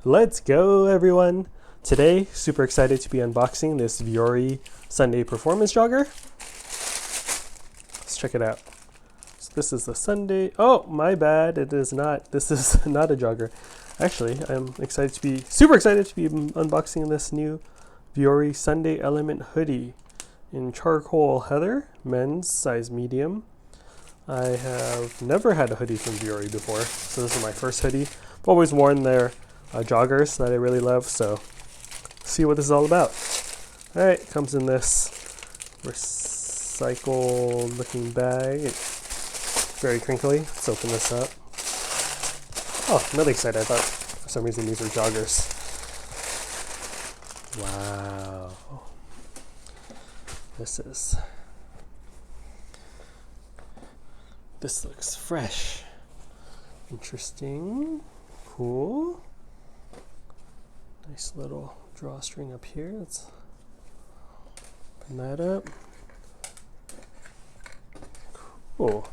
Let's go, everyone. Today, super excited to be unboxing this Vuori Sunday Performance Jogger. Let's check it out. So this is the Sunday. Oh, my bad. It is not. This is not a jogger. Actually, I'm super excited to be unboxing this new Vuori Sunday Element hoodie in charcoal heather, men's size medium. I have never had a hoodie from Vuori before, so this is my first hoodie. I've always worn their joggers that I really love, so see what this is all about. All right, comes in this recycled looking bag. It's very crinkly. Let's open this up. Oh, I'm really excited. I thought for some reason these were joggers. Wow. This looks fresh. Interesting. Cool. Nice little drawstring up here. Let's open that up. Cool.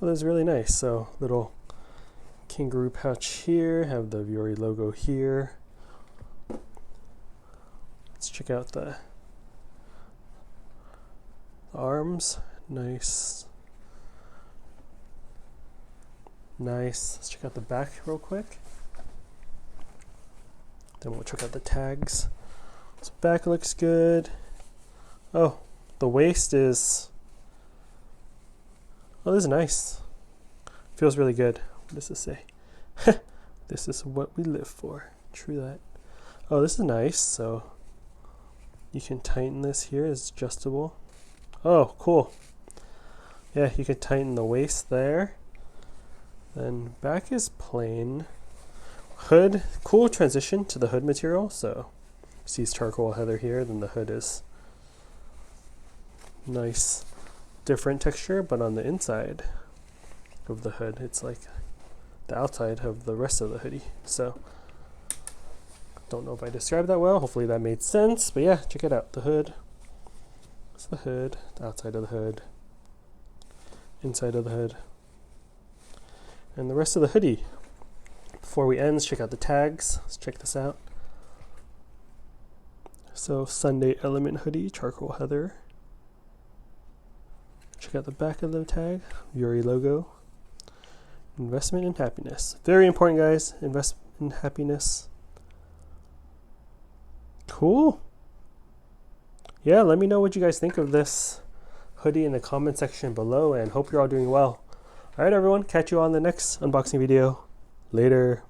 Oh, that's really nice. So little kangaroo pouch here. Have the Vuori logo here. Let's check out the arms. Nice. Let's check out the back real quick. Then we'll check out the tags. So back looks good. Oh, the waist is... Oh, this is nice. Feels really good. What does this say? This is what we live for. True that. Oh, this is nice. So you can tighten this here. It's adjustable. Oh, cool. Yeah, you can tighten the waist there. Then back is plain. Hood, cool transition to the hood material. So see it's charcoal heather here, then the hood is nice, different texture, but on the inside of the hood, it's like the outside of the rest of the hoodie. So don't know if I described that well. Hopefully that made sense. But yeah, check it out. The hood. It's the hood, the outside of the hood, inside of the hood, and the rest of the hoodie. Before we end, let's check out the tags. Let's check this out. So Sunday Element hoodie, charcoal heather. Check out the back of the tag, Vuori logo. Investment in happiness. Very important, guys. Invest in happiness. Cool. Yeah, let me know what you guys think of this hoodie in the comment section below, and hope you're all doing well. All right, everyone. Catch you on the next unboxing video. Later.